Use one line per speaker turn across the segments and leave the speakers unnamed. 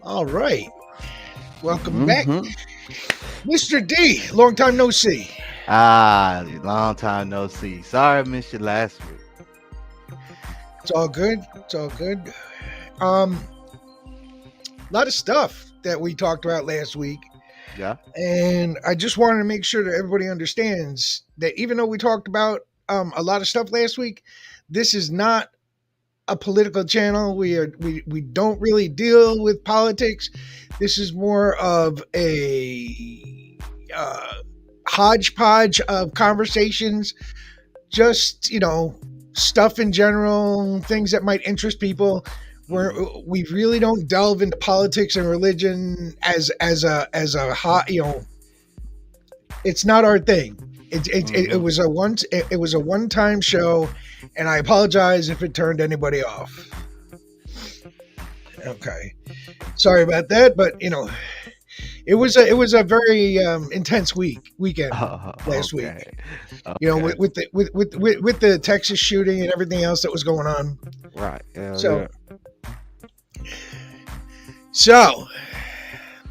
All right. Welcome back. Mr. D, long time no see.
Long time no see. Sorry I missed you last week.
It's all good. It's all good. A lot of stuff that we talked about last week.
Yeah.
And I just wanted to make sure that everybody understands that even though we talked about a lot of stuff last week, this is not a political channel. We don't really deal with politics. This is more of a hodgepodge of conversations, just stuff in general, things that might interest people. We really don't delve into politics and religion as a hot, it's not our thing. It was a one-time show, and I apologize if it turned anybody off. Okay, sorry about that, but it was a very intense weekend last week.
Okay.
With the Texas shooting and everything else that was going on.
Right. Yeah,
So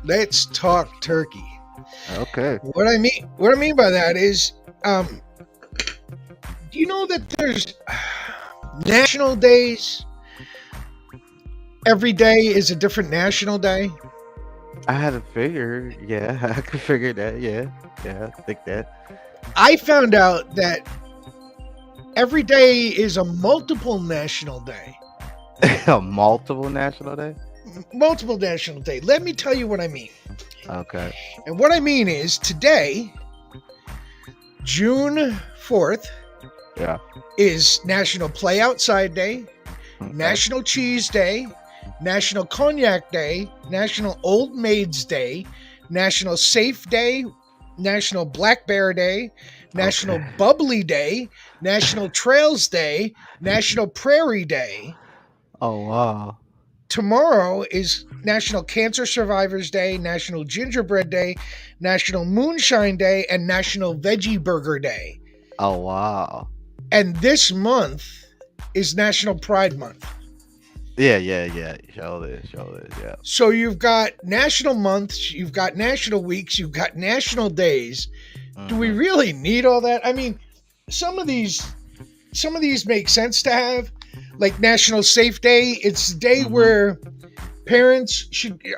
let's talk turkey.
Okay.
What I mean by that is, do you know that there's national days? Every day is a different national day.
I had to figure. Yeah, I could figure that. Yeah, I think that.
I found out that every day is a multiple national day.
A multiple national day?
Multiple national day. Let me tell you what I mean.
Okay.
And what I mean is today, June 4th, is National Play Outside Day, National Cheese Day, National Cognac Day, National Old Maids Day, National Safe Day, National Black Bear Day, National Bubbly Day, National Trails Day, National Prairie Day.
Oh, wow.
Tomorrow is National Cancer Survivors Day, National Gingerbread Day, National Moonshine Day, and National Veggie Burger Day.
Oh, wow.
And this month is National Pride Month.
Yeah. Show this, yeah.
So you've got national months, you've got national weeks, you've got national days. Do we really need all that? I mean, some of these make sense to have. Like National Safe Day, it's a day where parents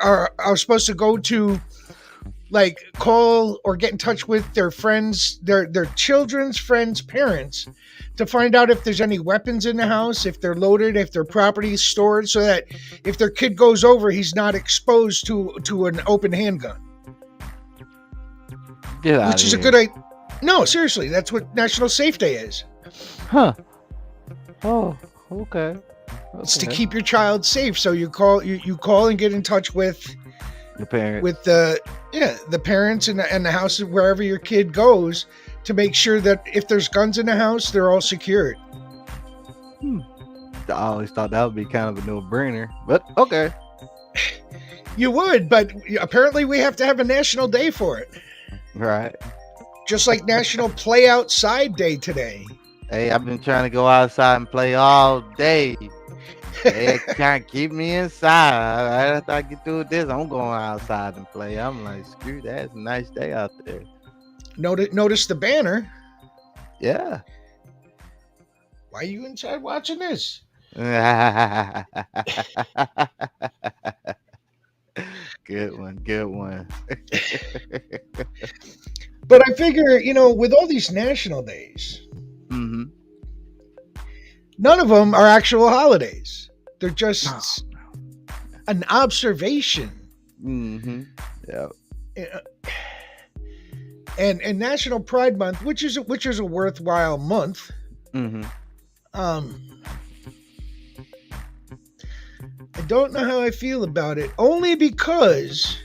are supposed to go to, like, call or get in touch with their friends, their children's friends' parents, to find out if there's any weapons in the house, if they're loaded, if their property is stored, so that if their kid goes over, he's not exposed to an open handgun. Which is a good idea. No, seriously, that's what National Safe Day is.
Huh. Oh, okay.
It's to keep your child safe. So you call and get in touch with
the parents,
with the parents and the house wherever your kid goes, to make sure that if there's guns in the house, they're all secured.
I always thought that would be kind of a no-brainer, but okay.
You would, but apparently we have to have a national day for it.
Right.
Just like National Play Outside Day today.
Hey, I've been trying to go outside and play all day. They can't keep me inside. Right after I get through with this, I'm going outside and play. I'm like, screw that. It's a nice day out there.
Notice the banner.
Yeah.
Why are you inside watching this?
Good one.
But I figure, with all these national days, none of them are actual holidays. They're just an observation.
Yeah.
And National Pride Month, which is a worthwhile month. I don't know how I feel about it, only because,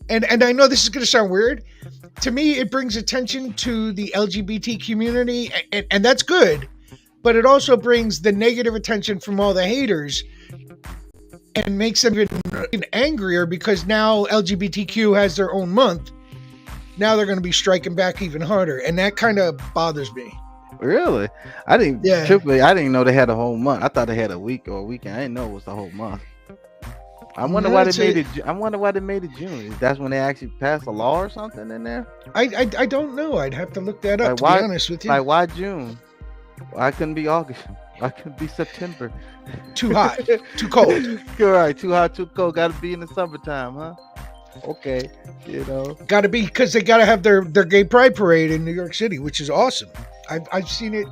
and I know this is going to sound weird, to me it brings attention to the LGBT community, and that's good, but it also brings the negative attention from all the haters, and makes them even angrier because now LGBTQ has their own month. Now they're going to be striking back even harder, and that kind of bothers me.
Really? I didn't.
Yeah.
Truthfully, I didn't know they had a whole month. I thought they had a week or a weekend. I didn't know it was the whole month. I wonder why they made it. I wonder why they made it June. That's when they actually passed a law or something in there.
I don't know. I'd have to look that up.
Like,
to be honest with you,
like why June? Why couldn't be August? Why couldn't be September?
Too hot, too cold.
All right, too hot, too cold. Got to be in the summertime, huh? Okay, you know.
Got to be because they got to have their gay pride parade in New York City, which is awesome. I've seen it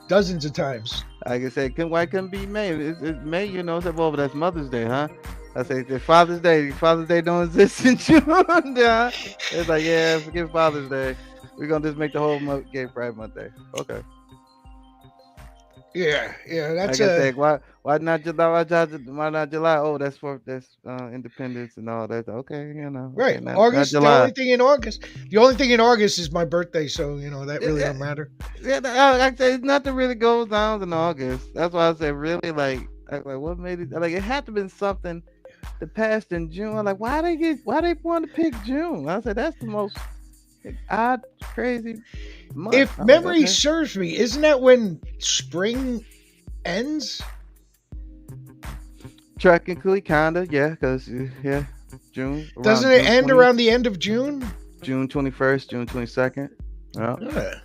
dozens of times.
Like I said, why couldn't be May? It's May, you know. I said, well, but that's Mother's Day, huh? I say the Father's Day. Father's Day don't exist in June. Yeah. It's like, yeah, forget Father's Day. We're gonna just make the whole month Gay Pride Month Day. Okay.
Yeah, that's
like I said, why not July? Why not July? Oh, that's independence and all that. Okay, you know.
Right.
Okay,
August.
not
The
July.
only thing in August. The only thing in August is my birthday, so you know that really don't matter.
Yeah, I say nothing really goes down in August. That's why I said really like what made it like it had to been something that passed in June. I'm like, why they want to pick June? I said that's the most odd, crazy month.
If memory serves me, isn't that when spring ends?
Technically, kinda, yeah, because June.
Doesn't it end around the end of June?
June 21st, June 22nd.
Yeah.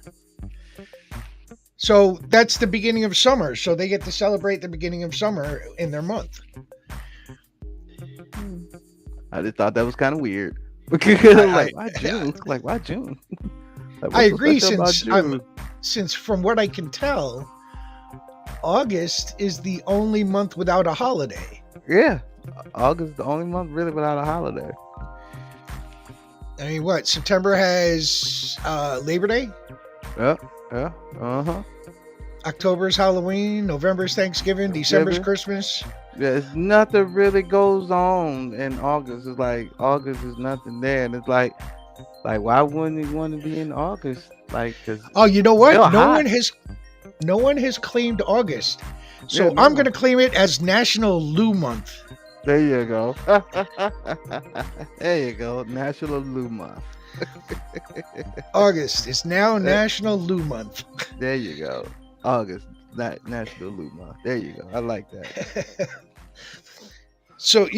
So that's the beginning of summer. So they get to celebrate the beginning of summer in their month.
I just thought that was kind of weird. Like, why June? Like, why June? Like,
I agree, since from what I can tell, August is the only month without a holiday.
Yeah, August is the only month really without a holiday.
I mean, what? September has Labor Day?
Yeah, uh-huh.
October's Halloween, November's Thanksgiving, December's Christmas.
Yeah, it's nothing really goes on in August. It's like August is nothing there, and it's like why wouldn't you want to be in August? Like, cause
you know what?
No
one has claimed August, so I'm going to claim it as National Lou Month.
There you go. There you go. National Lou Month.
August is now National Lou Month.
There you go. August, National Lou Month. There you go. I like that.
So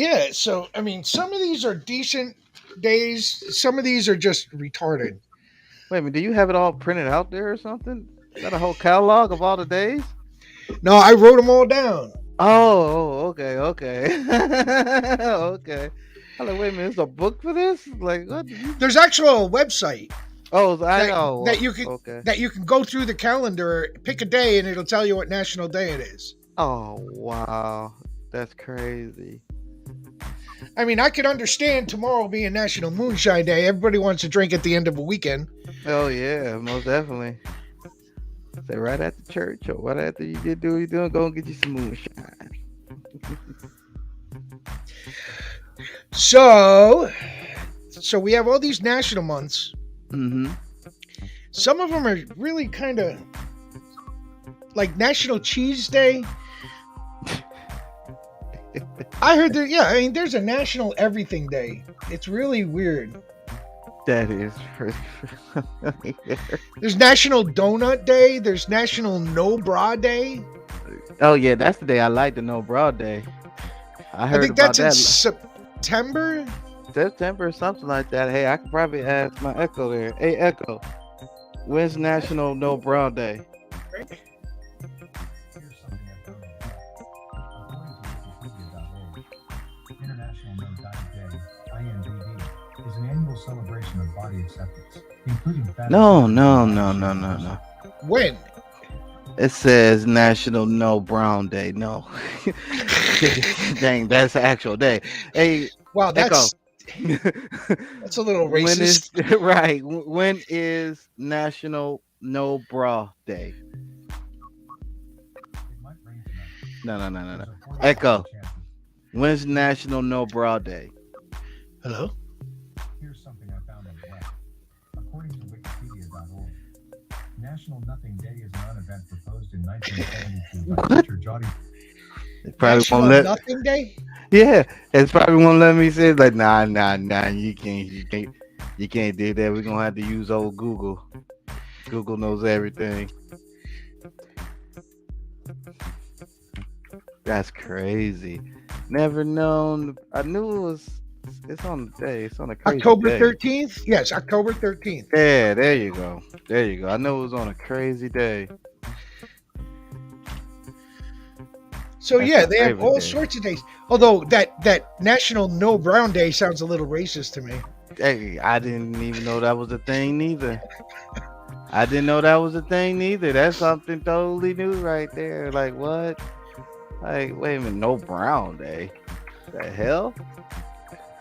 I mean, some of these are decent days. Some of these are just retarded.
Wait a minute, do you have it all printed out there or something? Is that a whole catalog of all the days?
No, I wrote them all down.
Oh, okay. Okay. I'm like, wait a minute, there's a book for this? Like, what?
There's actually a website.
Oh, I know.
That you can go through the calendar, pick a day, and it'll tell you what national day it is.
Oh, wow. That's crazy.
I mean, I could understand tomorrow being National Moonshine Day. Everybody wants to drink at the end of a weekend.
Oh, yeah, most definitely. Say right at the church or right after you get do what you're doing, go and get you some moonshine.
So we have all these national months.
Mm-hmm.
Some of them are really kind of like National Cheese Day. I heard there. Yeah, I mean, there's a National Everything Day. It's really weird.
That is.
There's National Donut Day. There's National No Bra Day.
Oh yeah, that's the day I like the No Bra Day. I
think that's in September.
September or something like that. Hey, I could probably ask my Echo there. Hey Echo, when's National No Bra Day?
International No Diet Day, INBD, is an annual celebration of body acceptance, including fat.
No.
When?
It says National No Brown Day. No. Dang, that's the actual day. Hey,
wow, that's
Echo.
That's a little racist.
When is National No Bra Day? No. Echo. When's National No Bra Day?
Hello?
Here's something I found on the web. According to Wikipedia.org, National Nothing Day is a non-event proposed in 1972 by Richard Jody.
They probably
National
won't let.
Nothing Day?
Yeah, it's probably won't let me say it. Like, nah, you can't do that. We're gonna have to use old Google. Google knows everything. That's crazy. Never known. I knew it was. It's on the day. It's on a crazy
October
day.
13th? Yes, October 13th.
Yeah, there you go. There you go. I know it was on a crazy day.
So
That's
yeah,
my
they have
favorite
all
day.
sorts of days. Although that National No Brown Day sounds a little racist to me.
Hey, I didn't even know that was a thing neither. I didn't know that was a thing neither. That's something totally new right there. Like what? Like wait a minute, no brown day. The hell?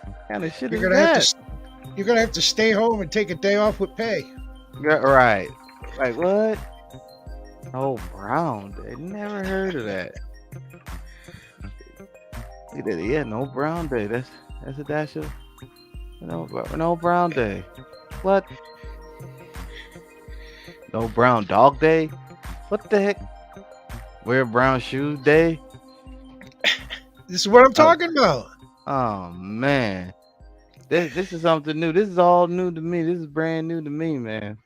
What kind of shit
You're
is
gonna have
that?
to you're gonna have to stay home and take a day off with pay.
Yeah, right. Like what? No brown day. Never heard of that. Yeah, no brown day. That's a dash of no brown day. What? No brown dog day? What the heck? Wear brown shoes day?
This is what I'm
Oh,
talking about.
oh man. This is something new. This is all new to me. This is brand new to me, man.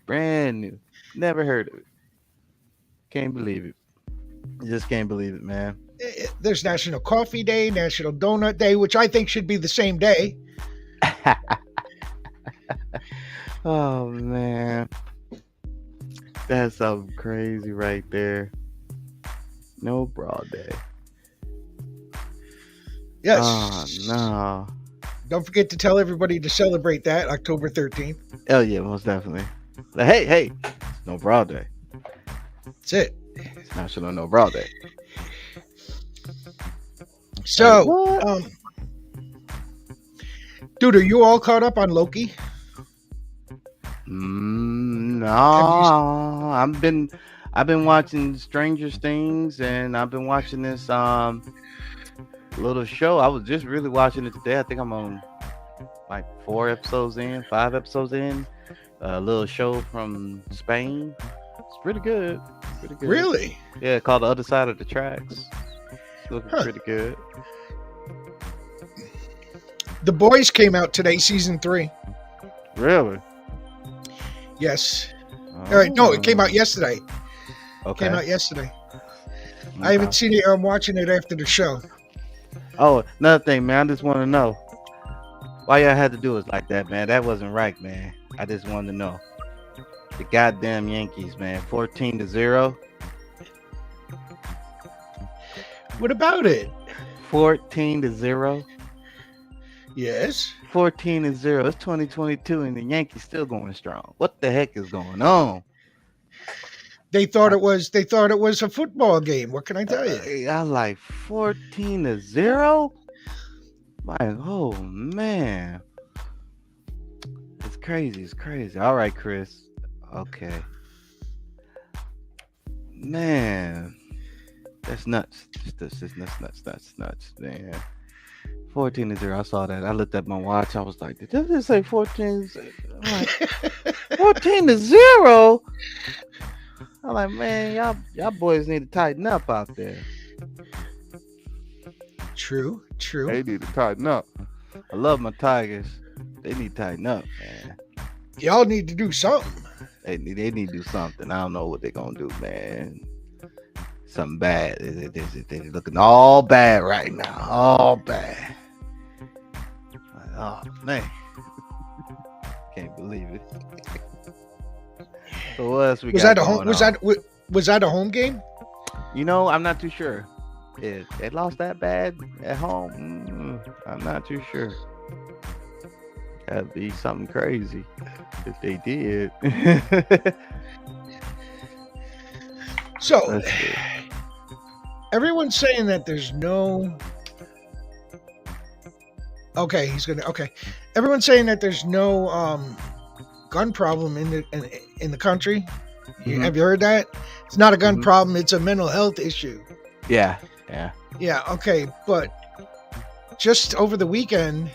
Brand new. Never heard of it. Can't believe it. Just can't believe it, man.
There's National Coffee Day, National Donut Day, which I think should be the same day.
Oh man. That's something crazy right there. No broad day.
Yes.
Oh no.
Don't forget to tell everybody to celebrate that October 13th.
Oh yeah, most definitely. Like, hey, it's no broad day.
That's it.
It's National No Broad Day.
So,
What?
dude, are you all caught up on Loki?
No,
Have
I've been watching Stranger Things, and I've been watching this little show. I was just really watching it today. I think I'm on like 5 episodes in. A little show from Spain. It's pretty good. Pretty good.
Really?
Yeah, called The Other Side of the Tracks. It's looking
Huh.
pretty good.
The Boys came out today, season 3.
Really?
Yes. All right. No, it came out
Oh,
yesterday.
okay.
Came out yesterday. I
Okay.
haven't seen it. I'm watching it after the show.
Oh, another thing, man. I just want to know why y'all had to do us like that, man. That wasn't right, man. I just wanted to know. The goddamn Yankees, man. 14-0.
What about it?
14-0.
Yes.
14-0. It's 2022, and the Yankees still going strong. What the heck is going on?
They thought it was a football game. What can I tell you?
I like 14-0. Oh man, it's crazy. It's crazy. All right, Chris. Okay, man, that's nuts. This is nuts, man. 14-0. I saw that. I looked at my watch. I was like, did this say 14? I'm like, 14-0. I'm like, man, y'all boys need to tighten up out there.
True.
They need to tighten up. I love my Tigers. They need to tighten up, man.
Y'all need to do something.
They need to do something. I don't know what they're gonna do, man. Something bad. They're looking all bad right now. All bad. Oh man, can't believe it. So what else we
Was
got
that a home?
going
Was
on?
was that a home game?
You know, I'm not too sure. If they lost that bad at home, I'm not too sure. That'd be something crazy if they did.
So
Let's see.
everyone's saying that there's no. Okay, he's gonna. Okay, everyone's saying that there's no gun problem in the country.
Mhm.
Have you heard that? It's not a gun
Mhm.
problem. It's a mental health issue.
Yeah.
Yeah. Okay, but just over the weekend,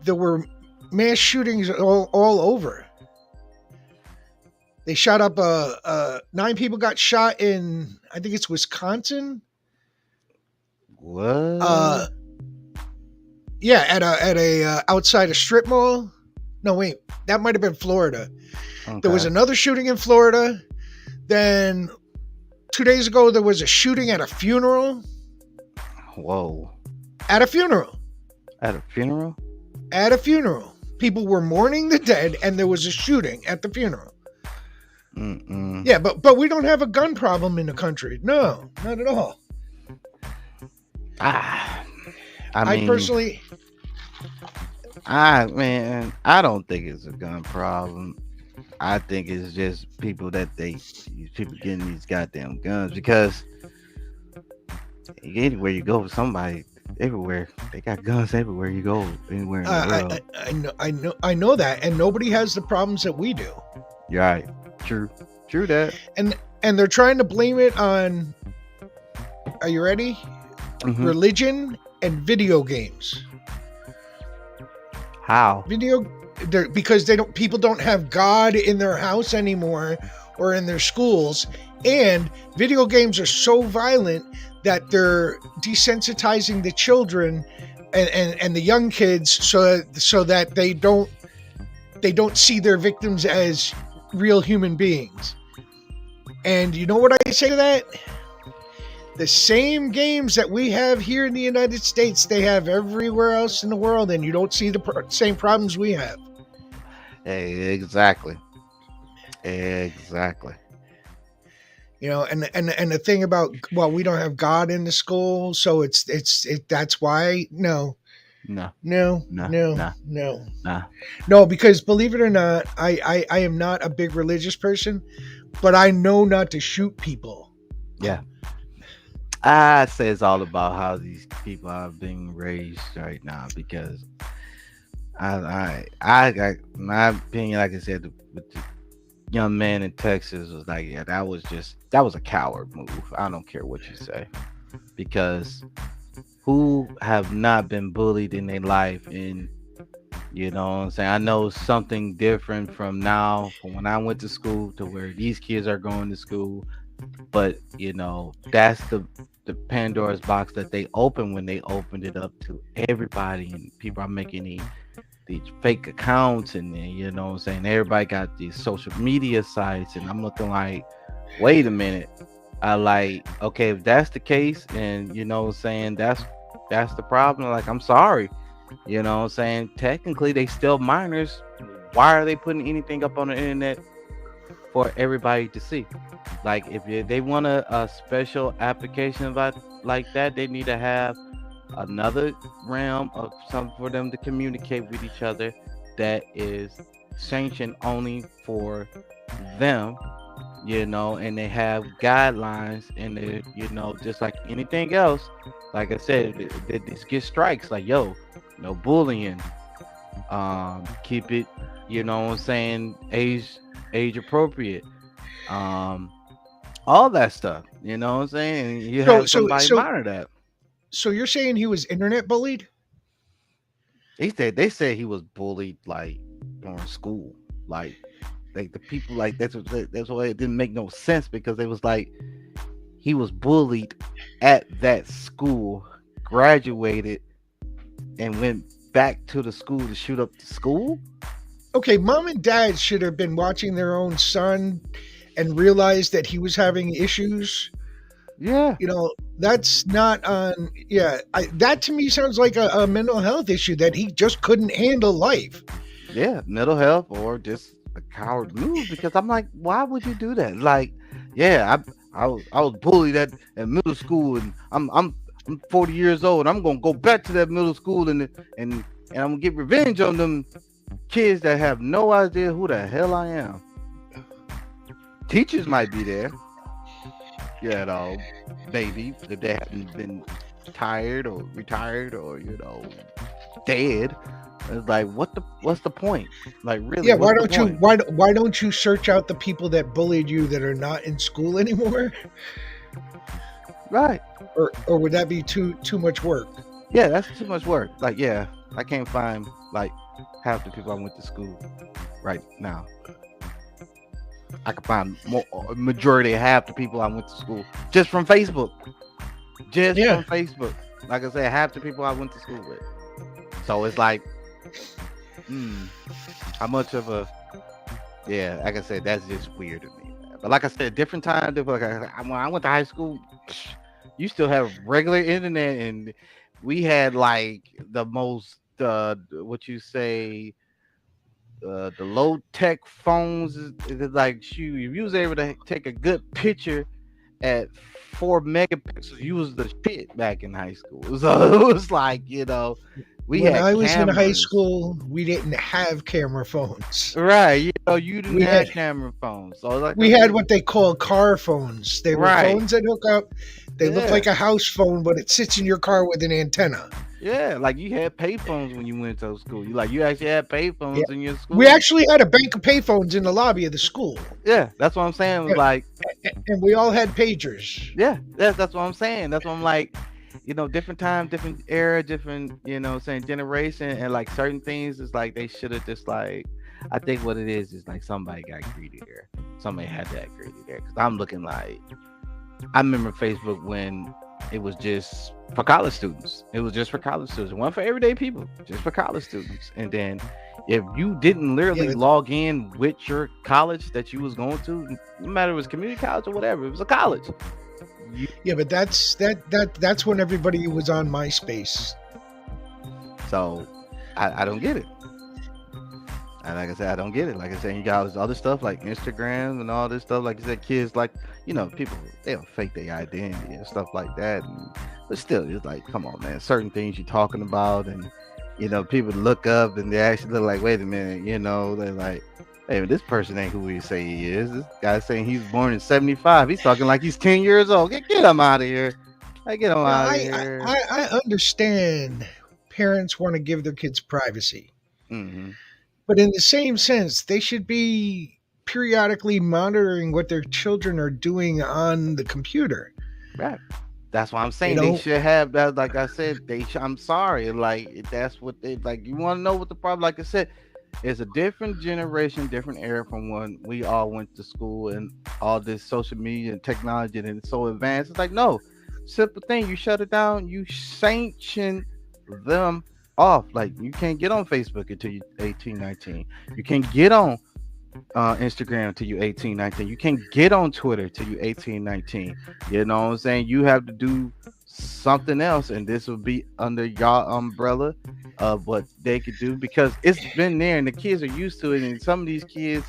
there were mass shootings all over. They shot up 9 people got shot in, I think it's Wisconsin.
What?
Yeah, at a outside a strip mall. No, wait, that might have been Florida. There was
Okay.
another shooting in Florida. Then 2 days ago, there was a shooting at a funeral.
Whoa.
At a funeral.
At a funeral?
At a funeral. People were mourning the dead, and there was a shooting at the funeral.
Mm-mm.
Yeah, but we don't have a gun problem in the country. No, not at all.
Ah,
I
mean,
personally,
man, I don't think it's a gun problem. I think it's just people these people getting these goddamn guns because anywhere you go, somebody everywhere they got guns everywhere you go, anywhere in the world.
I know that, and nobody has the problems that we do.
You're right. True that.
And they're trying to blame it on. Are you ready?
Mhm.
Religion and video games.
How?
Because people don't have God in their house anymore or in their schools, and video games are so violent that they're desensitizing the children and the young kids so that they don't see their victims as real human beings. And you know what I say to that? The same games that we have here in the United States, they have everywhere else in the world, and you don't see the same problems we have.
Hey, exactly.
You know, and the thing about, well, we don't have God in the school, so that's why. No,
No.
no,
Nah,
no,
nah.
no,
Nah.
no, because believe it or not, I am not a big religious person, but I know not to shoot people.
Yeah. I say it's all about how these people are being raised right now because I got my opinion, like I said, with the young man in Texas was like, yeah, that was a coward move. I don't care what you say, because who have not been bullied in their life, and you know what I'm saying? I know something different from when I went to school to where these kids are going to school, but you know, that's the Pandora's box that they opened when they opened it up to everybody, and people are making these fake accounts, and then, you know what I'm saying, everybody got these social media sites, and I'm looking like, wait a minute, okay, if that's the case, and you know what I'm saying, that's the problem, like, I'm sorry, you know what I'm saying, technically they still minors. Why are they putting anything up on the internet for everybody to see? Like, if they want a special application about like that, they need to have another realm of something for them to communicate with each other that is sanctioned only for them, you know, and they have guidelines, and they, you know, just like anything else, like I said, this get strikes, like, yo, no bullying, keep it, you know what I'm saying, age appropriate, all that stuff, you know what I'm saying, and you have somebody monitor that.
So you're saying he was internet bullied?
They said he was bullied like during school, like the people, like that's why it didn't make no sense, because they was like, he was bullied at that school, graduated, and went back to the school to shoot up the school.
Okay, mom and dad should have been watching their own son and realized that he was having issues.
Yeah,
You know, that's not on. Yeah, that to me sounds like a mental health issue, that he just couldn't handle life.
yeah, mental health or just a coward move, because I'm like, why would you do that? Like, yeah, I was bullied at middle school, and I'm 40 years old, and I'm gonna go back to that middle school, and I'm gonna get revenge on them kids that have no idea who the hell I am. Teachers might be there, you know, maybe if they haven't been tired or retired or, you know, dead. It's like, what's the point? Like, really?
Yeah,
why
don't you search out the people that bullied you that are not in school anymore?
Right.
Or would that be too much work?
Yeah, that's too much work. Like, yeah, I can't find like half the people I went to school right now. I can find majority of half the people I went to school just from Facebook. From Facebook. Like I said, half the people I went to school with. So it's like, how much of a yeah, like I said, that's just weird to me. But like I said, different time. When I went to high school, you still have regular internet, and we had like the most what you say the low tech phones is like shoot. If you was able to take a good picture at 4 megapixels, you was the shit back in high school. So it was like we
When
had
I was in high
cameras.
school, we didn't have camera phones.
Right, you didn't
We
have
had
camera phones. So like
we had what they call car phones. They were
Right.
phones that hook up. They look
Yeah.
like a house phone, but it sits in your car with an antenna.
Yeah, like you had payphones when you went to school. You actually had payphones in your school.
We actually had a bank of payphones in the lobby of the school,
Yeah, that's what I'm saying. It was like,
and we all had pagers.
yeah, that's what I'm saying. That's what I'm like. Different time, different era, different, saying generation, and like certain things is like they should have just like. I think what it is like somebody got greedy there. Somebody had that greedy there. Cause I'm looking like, I remember Facebook when it was just for college students. It was just for college students. It wasn't for everyday people, just for college students. And then if you didn't literally
Yeah.
log in with your college that you was going to, no matter if it was community college or whatever, it was a college.
Yeah, but that's when everybody was on MySpace.
So I don't get it. And like I said, I don't get it. Like I said, you got all this other stuff like Instagram and all this stuff. Like you said, kids like, people, they'll fake their identity and stuff like that. But still, it's like, come on, man. Certain things you're talking about, and people look up and they actually look like, wait a minute, they're like, hey, this person ain't who he say he is. This guy saying he was born in 75. He's talking like he's 10 years old. Get him out of here. Get him out of here.
I understand parents want to give their kids privacy,
Mm-hmm.
but in the same sense, they should be periodically monitoring what their children are doing on the computer.
Right. That's why I'm saying
You know-
they should have that. Like I said, I'm sorry. Like that's what they like. You want to know what the problem? Like I said, it's a different generation, different era from when we all went to school and all this social media and technology and it's so advanced. It's like no simple thing. You shut it down. You sanction them off. Like you can't get on Facebook until you're 18, 19. You can't get on Instagram until you're 18, 19. You can't get on Twitter till you're 18, 19. You know what I'm saying? You have to do something else, and this will be under y'all umbrella of what they could do because it's been there and the kids are used to it. And some of these kids,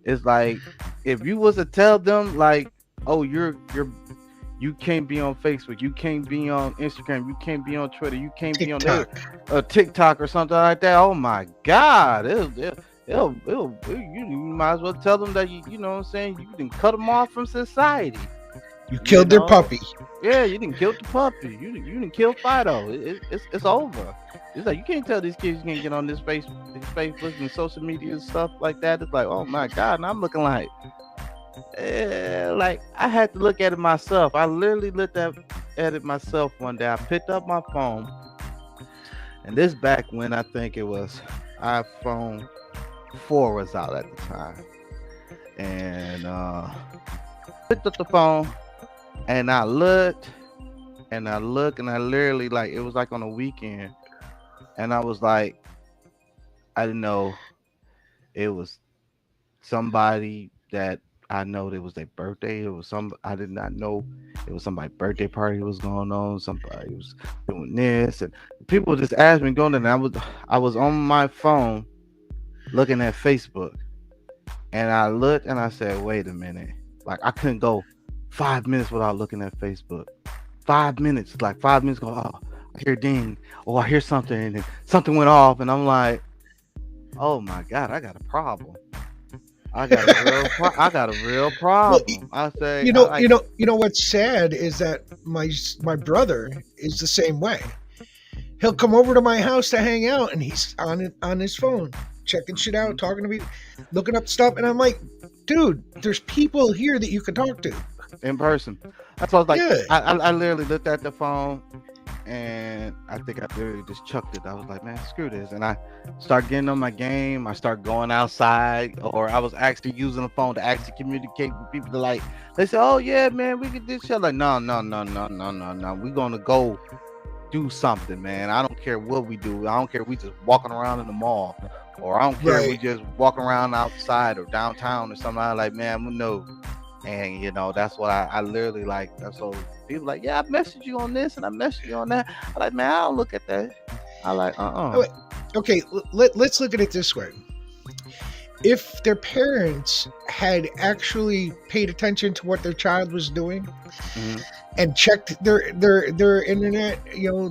it's like if you was to tell them like, oh, you can't be on Facebook, you can't be on Instagram, you can't be on Twitter, you can't be on TikTok or something like that. Oh my God, you might as well tell them that you know what I'm saying, you didn't cut them off from society.
You killed their puppy.
Yeah, you didn't kill the puppy. You didn't kill Fido. It's over. It's like you can't tell these kids you can't get on this Facebook and social media and stuff like that. It's like, oh my God, and I'm looking like I had to look at it myself. I literally looked at it myself one day. I picked up my phone, and this back when I think it was iPhone 4 was out at the time, and picked up the phone. And I looked, and I literally it was like on a weekend, and I was like, I didn't know it was somebody that I know that was their birthday. It was I did not know it was somebody's birthday party was going on. Somebody was doing this, and people just asked me going, and I was on my phone looking at Facebook, and I looked and I said, wait a minute, like I couldn't go 5 minutes without looking at Facebook. 5 minutes, like 5 minutes go, oh, I hear ding, or I hear something, and then something went off, and I'm like, oh my God, I got a problem. I got a real problem. I say,
you know what's sad is that my brother is the same way. He'll come over to my house to hang out, and he's on his phone, checking shit out, talking to me, looking up stuff, and I'm like, dude, there's people here that you can talk to.
In person. That's what I was like.
Yeah.
I literally looked at the phone and I think I literally just chucked it. I was like, man, screw this. And I start getting on my game. I start going outside, or I was actually using the phone to actually communicate with people. They say, oh yeah, man, we could do shit. Like, no. We're gonna go do something, man. I don't care what we do. I don't care if we just walking around in the mall, or I don't care if we
Right.
just walking around outside or downtown or something. I like, man, we know. And that's what I literally like. That's so people like, yeah, I messaged you on this and I messaged you on that. I like, man, I don't look at that. I like,
Oh, wait. Okay, let's look at it this way. If their parents had actually paid attention to what their child was doing
Mhm.
and checked their internet,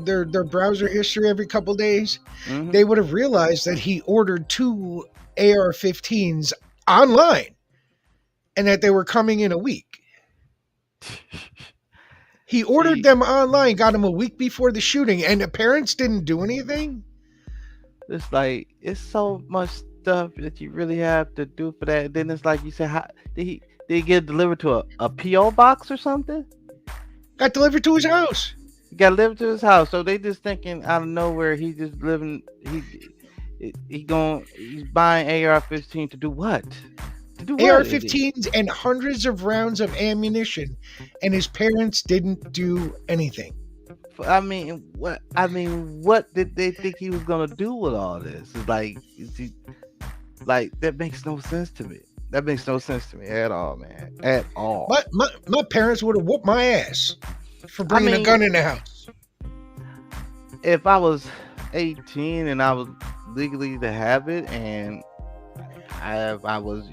their browser history every couple days,
Mhm.
they would have realized that he ordered 2 AR-15s online and that they were coming in a week. He ordered
See,
them online, got them a week before the shooting, and the parents didn't do anything.
it's like it's so much stuff that you really have to do for that. Then it's like you said, how did he get delivered to a PO box or something?
Got delivered to his house.
He got delivered to his house. So they just thinking out of nowhere he just living. He's buying AR-15 to do what? To do what?
AR-15s and hundreds of rounds of ammunition, and his parents didn't do anything.
I mean, what? What did they think he was gonna do with all this? It's like, that makes no sense to me. That makes no sense to me at all, man. At all.
My parents would have whooped my ass for bringing a gun in the house.
If I was 18 and I was legally to have it, and I was,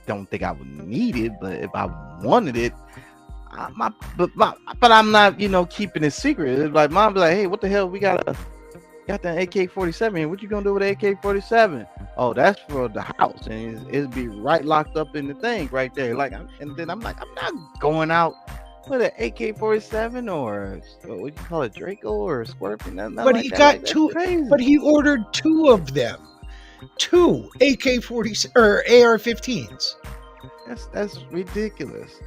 don't think I would need it, but if I wanted it, but I'm not, keeping it secret. It's like mom be like, hey, what the hell? We got that AK-47 here. What you gonna do with the AK-47? Oh, that's for the house, and it'd be right locked up in the thing right there. And then I'm like, I'm not going out with an AK-47 or what you call it, Draco or Scorpion. Nothing
But
like
he
that.
got
Like, that's
2.
crazy.
But he ordered 2 of them. 2 AK-47 or AR-15s,
That's ridiculous.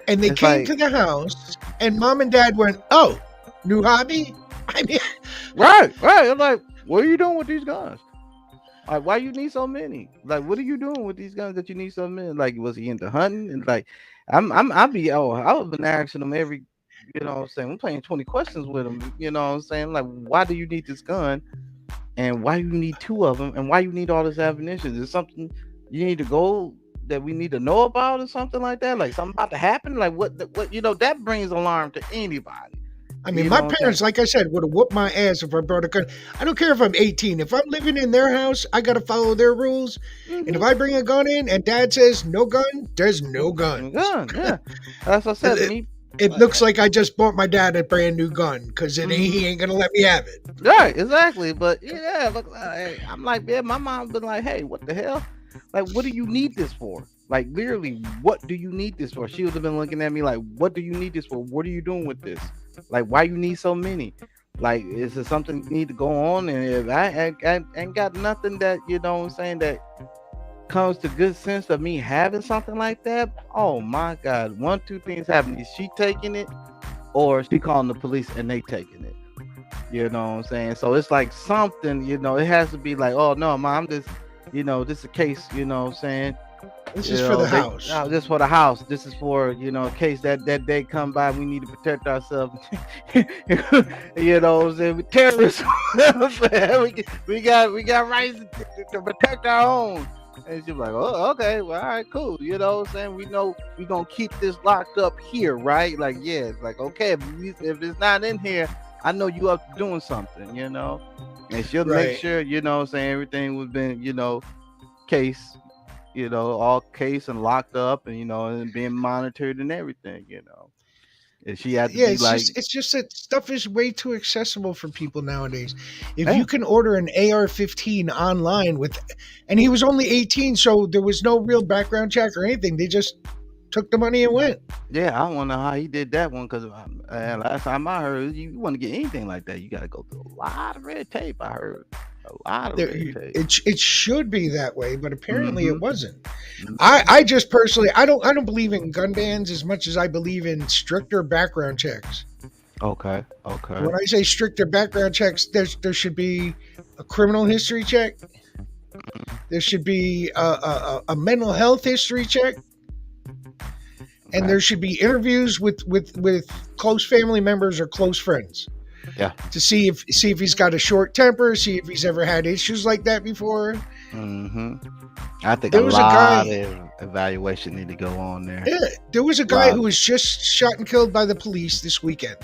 and they
It's
came
like-
to the house, and mom and dad went, "Oh, new hobby." I mean,
Right. I'm like, what are you doing with these guns? Like, why you need so many? Like, what are you doing with these guns that you need so many? Like, was he into hunting? And like, I would been asking him every, I'm playing 20 questions with him. Like, why do you need this gun? And why you need 2 of them? And why you need all this ammunition? Is there something you need to go that we need to know about or something like that? Like something about to happen? Like what that brings alarm to anybody.
I mean,
You
my
know what I'm
parents, like I said, would have whooped my ass if I brought a gun. I don't care if I'm 18. If I'm living in their house, I got to follow their rules. And if I bring a gun in and dad says no gun, there's no gun.
Gun, yeah. That's what I said.
It looks like I just bought my dad a brand new gun because he ain't going to let me have it.
Right, exactly. But yeah, look, I'm like, yeah, my mom's been like, hey, what the hell? Like, what do you need this for? Like, literally, what do you need this for? She would have been looking at me like, what do you need this for? What are you doing with this? Like, why you need so many? Like, is there something you need to go on? And if I ain't got nothing that, that comes to good sense of me having something like that, oh my God, 1, 2 things happen. Is she taking it or she calling the police and they taking it? You know what I'm saying? So it's like something, it has to be like, oh no, mom, this is a case, what I'm saying?
This is for the house.
No, this is for the house. This is for, in case that day come by, we need to protect ourselves. What I'm saying? With terrorists. we got rights to protect our own. And she's like, oh, okay, well, all right, cool. You know what I'm saying? We know we're going to keep this locked up here, right? Like, yeah, it's like, okay, if it's not in here, I know you up to doing something, And she'll make sure, what I'm saying, everything was been, case, all case and locked up and, and being monitored and everything, And she had to be like,
it's just that stuff is way too accessible for people nowadays. If
Yeah.
you can order an AR-15 online and he was only 18, so there was no real background check or anything. They just took the money and went.
yeah, I don't know how he did that one because last time I heard, you want to get anything like that, you got to go through a lot of red tape. I heard a lot of red tape.
It should be that way, but apparently
Mhm.
it wasn't. I just personally, I don't believe in gun bans as much as I believe in stricter background checks.
Okay.
When I say stricter background checks, there should be a criminal history check. There should be a mental health history check. and
Right.
there should be interviews with close family members or close friends.
Yeah.
To see if he's got a short temper, see if he's ever had issues like that before.
Mm-hmm. I think
There
a
was a
lot
guy-
of evaluation need to go on there.
Yeah, there was a guy
Wow.
who was just shot and killed by the police this weekend.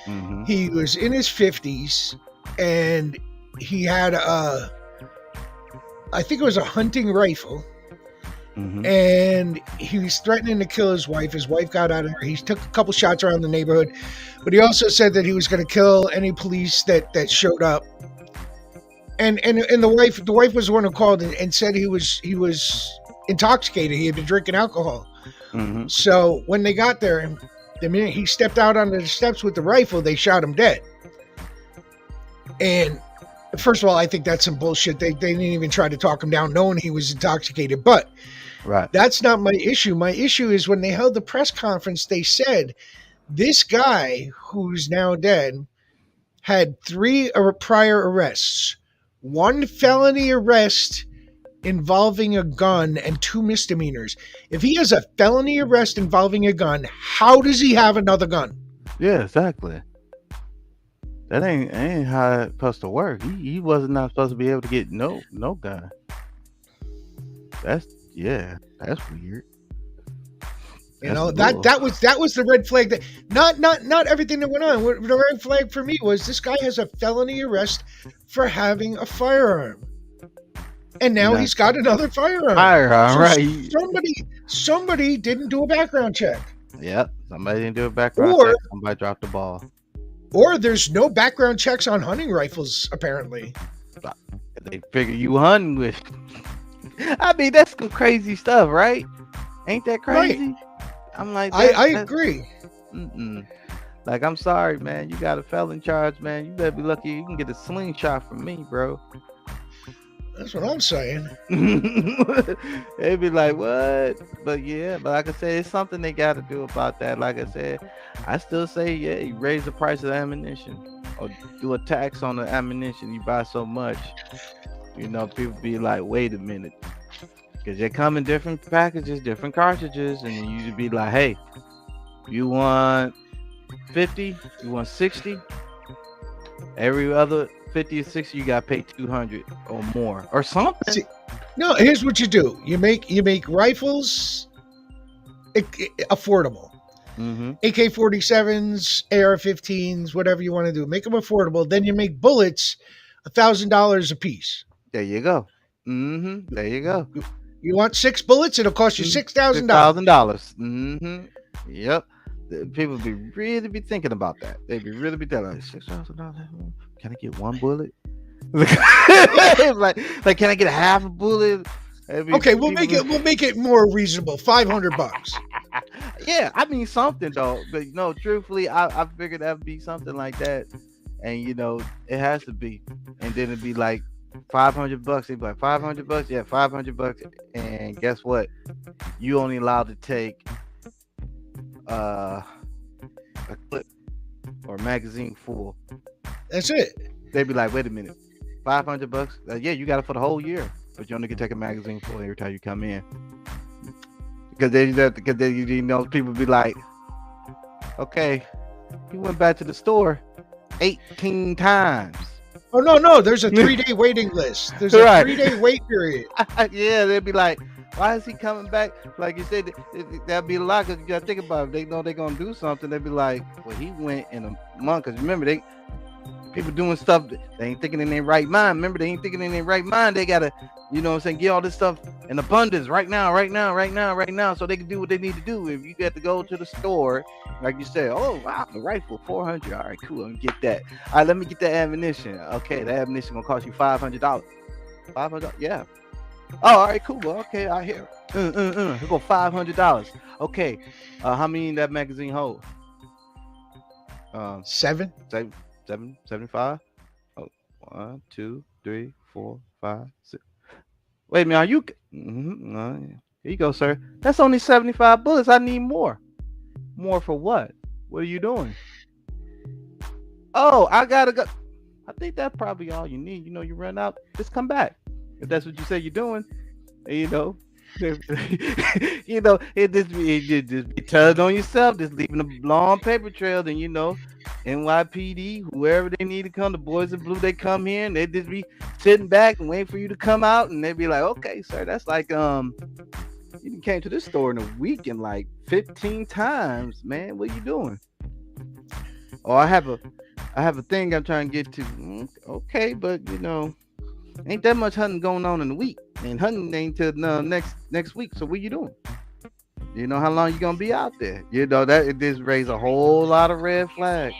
Mm-hmm.
He was in his 50s, and he had I think it was a hunting rifle,
Mm-hmm.
and he was threatening to kill his wife. His wife got out of there. He took a couple shots around the neighborhood, but he also said that he was going to kill any police that showed up. And the wife was the one who called and said he was intoxicated. He had been drinking alcohol.
Mm-hmm.
So when they got there, the minute he stepped out onto the steps with the rifle, they shot him dead. And first of all, I think that's some bullshit. They didn't even try to talk him down, knowing he was intoxicated. But
Right.
that's not my issue. My issue is when they held the press conference, they said this guy who's now dead had 3 prior arrests, 1 felony arrest involving a gun, and 2 misdemeanors. If he has a felony arrest involving a gun, how does he have another gun?
Yeah, exactly. That ain't how it's supposed to work. He wasn't not supposed to be able to get no gun. That's weird.
You know,
That's
that was the red flag. That not everything that went on. The red flag for me was this guy has a felony arrest for having a firearm, and now
Nice.
he's got another firearm.
firearm,
So
right?
Somebody didn't do a background check,
Yep. Somebody didn't do a background
Or-
check. Somebody dropped the ball.
or there's no background checks on hunting rifles. Apparently,
They figure you hunting with. I mean, that's some crazy stuff, right? Ain't that
Right.
crazy? I'm like,
I agree.
Mm-mm. Like, I'm sorry, man. You got a felon charge, man. You better be lucky you can get a slingshot from me, bro.
That's what I'm saying.
They'd be like, what? But yeah, but like I said, it's something they got to do about that. Like I said, I still say, yeah, you raise the price of ammunition or do a tax on the ammunition you buy so much. You know, people be like, wait a minute. Because they come in different packages, different cartridges, and you should be like, hey, you want 50? You want 60? Every other 50 or 60, you got to pay 200 or more or something.
See, No, here's what you do. You make rifles affordable.
Mm-hmm.
AK-47s, AR-15s, whatever you want to do, make them affordable. Then you make bullets $1,000 a piece.
There you go. Mm-hmm. There you go.
You want 6 bullets? It'll cost you $6,000.
$6,000. Mm-hmm. Yep. People really be thinking about that. They be really be telling like $6,000. Can I get 1 bullet? like, can I get a half a bullet?
Okay, we'll make it more reasonable. $500.
Yeah, I mean something though. But no, truthfully, I figured that'd be something like that, and you know, it has to be. And then it'd be like $500. They'd be like $500. Yeah, $500. And guess what? You only allowed to take a clip or magazine full.
That's it.
They'd be like, wait a minute, $500? Yeah, you got it for the whole year, but you only can take a magazine full every time you come in. Because they you know, people be like, okay, he went back to the store 18 times.
Oh no, there's a 3-day waiting list. There's a
Right.
3-day wait period.
Yeah, they'd be like, why is he coming back? Like you said, that'd be a lot because you gotta think about it. They know they're gonna do something. They'd be like, well, he went in a month. Because remember, people doing stuff they ain't thinking in their right mind. Remember, they ain't thinking in their right mind. They gotta, you know what I'm saying, get all this stuff in abundance right now, so they can do what they need to do. If you got to go to the store, like you said, oh wow, the rifle, $400. All right, cool, let me get that. All right, let me get that ammunition. Okay, that ammunition gonna cost you $500. $500, yeah. Oh, all right, cool. Well, okay, I hear it. Here go $500. Okay, how many in that magazine hold?
7.
75. Oh, 1, 2, 3, 4, 5, 6. Wait a minute, are you? Here you go, sir. That's only 75 bullets. I need more. More for what? What are you doing? Oh, I gotta go. I think that's probably all you need. You know, you run out, just come back. If that's what you say you're doing, and, you know, You know, it just be tugged on yourself, just leaving a long paper trail. Then you know, NYPD, whoever they need to come, the boys in blue, they come here and they just be sitting back and waiting for you to come out, and they be like, "Okay, sir, that's like you done came to this store in a week and like 15 times, man. What you doing?" Or I have a thing I'm trying to get to. Okay, but you know, ain't that much hunting going on in the week, and hunting ain't till next week. So what you doing? You know how long you gonna be out there? You know that it just raised a whole lot of red flags.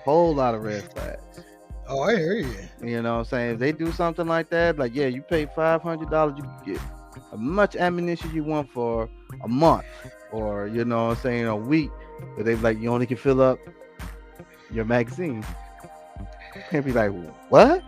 Whole lot of red flags.
Oh, I hear you.
You know what I'm saying? If they do something like that, like yeah, you pay $500, you can get as much ammunition you want for a month, or you know what I'm saying, a week. But they like you only can fill up your magazine. Can't be like what?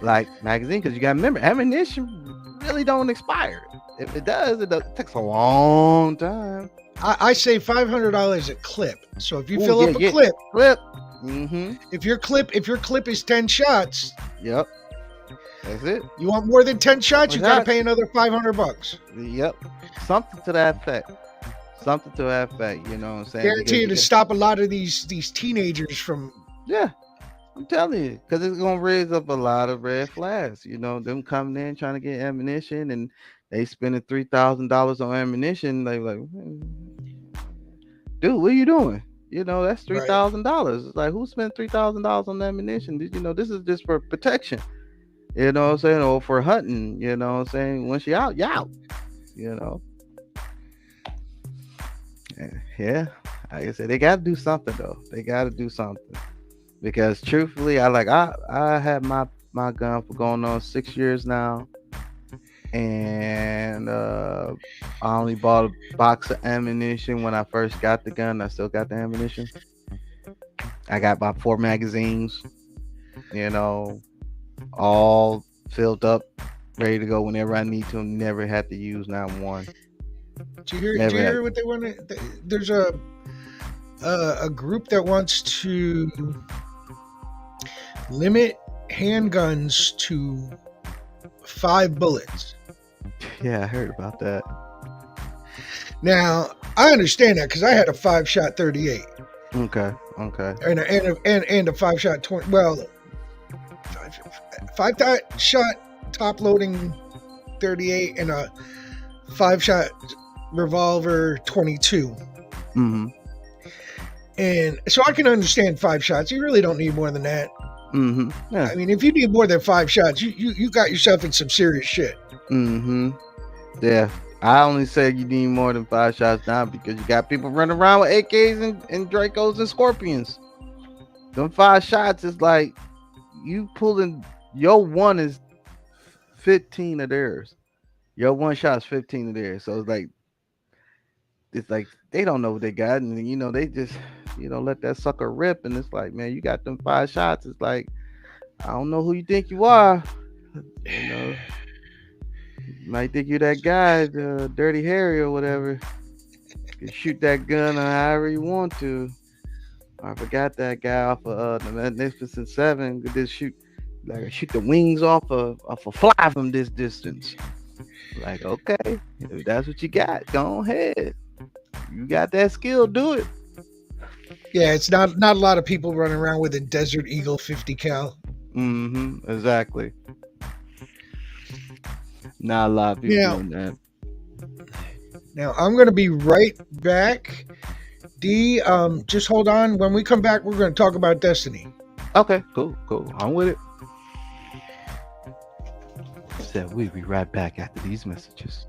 Like magazine, because you got to remember ammunition really don't expire. If it does, it takes a long time.
I say $500 a clip. So if you
Ooh,
fill up a clip,
Mm-hmm.
if your clip is 10 shots,
Yep. That's it.
you want more than 10 shots, you got to
Shots.
pay another $500.
Yep. Something to that effect. Something to that effect. You know what I'm saying?
Guarantee you to stop a lot of these teenagers from.
Yeah. I'm telling you, because it's gonna raise up a lot of red flags. You know, them coming in trying to get ammunition, and they spending $3,000 on ammunition. They like, dude, what are you doing? You know, that's $3,000. It's like, who spent $3,000 on ammunition? You know, this is just for protection. You know what I'm saying, or for hunting. You know what I'm saying. Once you're out, you're out. You know. Yeah, like I said, they got to do something though. They got to do something. Because truthfully, I had my gun for going on 6 years now, and I only bought a box of ammunition when I first got the gun. I still got the ammunition. I got about 4 magazines, you know, all filled up, ready to go whenever I need to. Never had to use not one.
Do you hear what they want to? There's a group that wants to limit handguns to 5 bullets.
Yeah, I heard about that.
Now I understand that because I had a 5-shot 38
Okay.
and a 5-shot 20. Well, 5-shot top loading 38 and a 5-shot revolver 22.
Mm-hmm.
And so I can understand 5 shots. You really don't need more than that.
Mm-hmm. Yeah.
I mean, if you need more than 5 shots, you got yourself in some serious shit.
Mm-hmm. Yeah. I only say you need more than 5 shots now because you got people running around with AKs and Dracos and Scorpions. Them 5 shots is like you pulling your one is 15 of theirs. Your one shot is 15 of theirs. So it's like they don't know what they got, and you know they just let that sucker rip, and it's like, man, you got them 5 shots. It's like, I don't know who you think you are. You know, you might think you're that guy, the Dirty Harry or whatever. You can shoot that gun however you want to. I forgot that guy off of the Magnificent Seven could just shoot the wings off a fly from this distance. Like, okay, if that's what you got, go ahead. You got that skill, do it.
Yeah, it's not a lot of people running around with a Desert Eagle 50 cal.
Mm-hmm. Exactly. Not a lot of people doing that.
Now I'm gonna be right back. D, just hold on. When we come back, we're gonna talk about Destiny.
Okay, cool. I'm with it. So we'll be right back after these messages.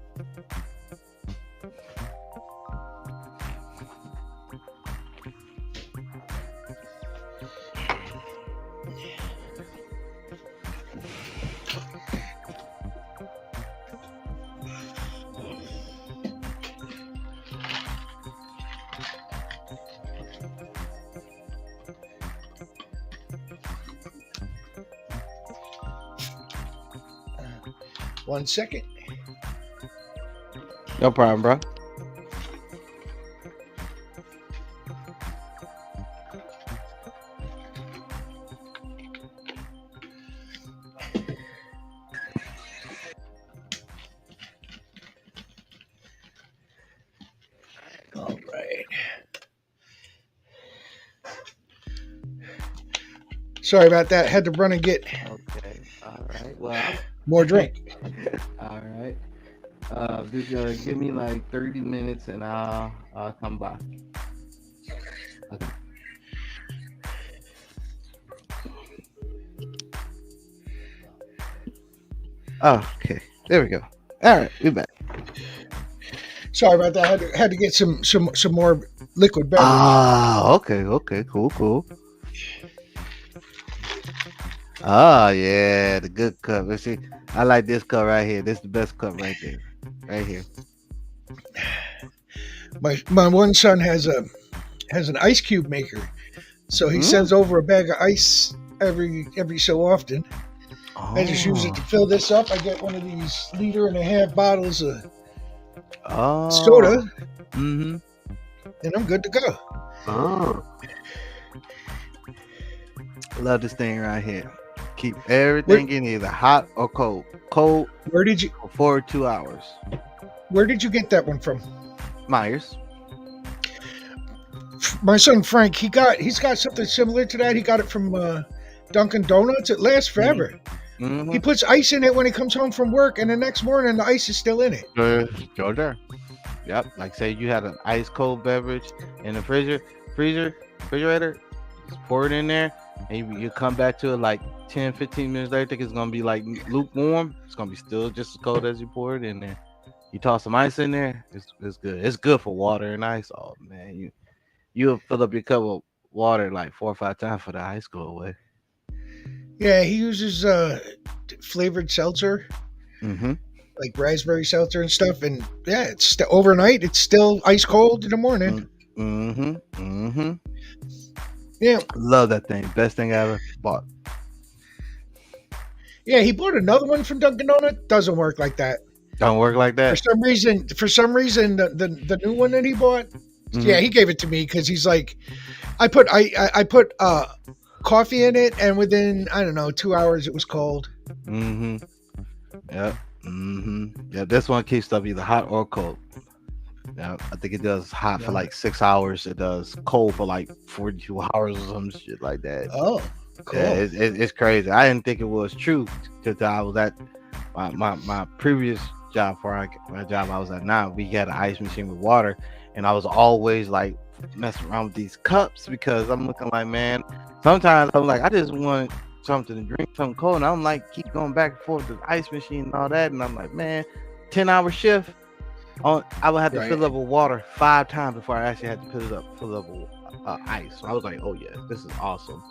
One second.
No problem, bro.
Sorry about that. Had to run and get
Okay. All right. Well,
more drink.
all right. Just give me like 30 minutes and I'll come by. Okay. Oh, okay. There we go. All right, we back.
Sorry about that. Had to get some more liquid beverage.
Ah, okay, cool. Oh yeah, the good cup. Let's see. I like this cup right here. This is the best cup right there. Right here.
My one son has an ice cube maker, so he sends over a bag of ice every so often. I just use it to fill this up. I get one of these 1.5-liter bottles of soda,
Mm-hmm.
and I'm good to go.
Oh. Love this thing right here. Keep everything in either hot or cold. Cold
Where did you
for 2 hours.
get that one from?
Myers.
My son Frank, he's got something similar to that. He got it from Dunkin' Donuts. It lasts forever.
Mm-hmm.
He puts ice in it when he comes home from work, and the next morning the ice is still in it.
Go there. Yep. Like say you had an ice cold beverage in the refrigerator, just pour it in there, and you come back to it like 10, 15 minutes later. I think it's gonna be like lukewarm. It's gonna be still just as cold as you pour it in there. You toss some ice in there, it's good. It's good for water and ice. Oh man, you'll fill up your cup of water like 4 or 5 times for the ice go away.
Yeah, he uses flavored seltzer,
Mm-hmm.
like raspberry seltzer and stuff. And yeah, it's overnight. It's still ice cold in the morning.
Mm-hmm. Mm-hmm.
Yeah,
Love that thing. Best thing I ever bought.
yeah. He bought another one from Dunkin' Donuts. Doesn't work like that.
Don't work like
For
that.
some reason, the new one that he bought,
Mhm.
yeah, he gave it to me because he's like, I put coffee in it, and within, I don't know, 2 hours it was cold.
Mm-hmm. Yep. Mm-hmm. Yeah, this one keeps stuff either hot or cold. Yeah, I think it does hot for
Yeah.
like 6 hours. It does cold for like 42 hours or some shit like that.
Oh, cool.
Yeah, it's crazy. I didn't think it was true till I was at my previous job. My job I was at now, we had an ice machine with water, and I was always like messing around with these cups because I'm looking like, man, sometimes I'm like, I just want something to drink, something cold, and I'm like, keep going back and forth to the ice machine and all that, and I'm like, man, 10-hour shift. I would have to
Right.
fill up with water 5 times before I actually had to fill up with ice. So I was like, oh yeah, this is awesome.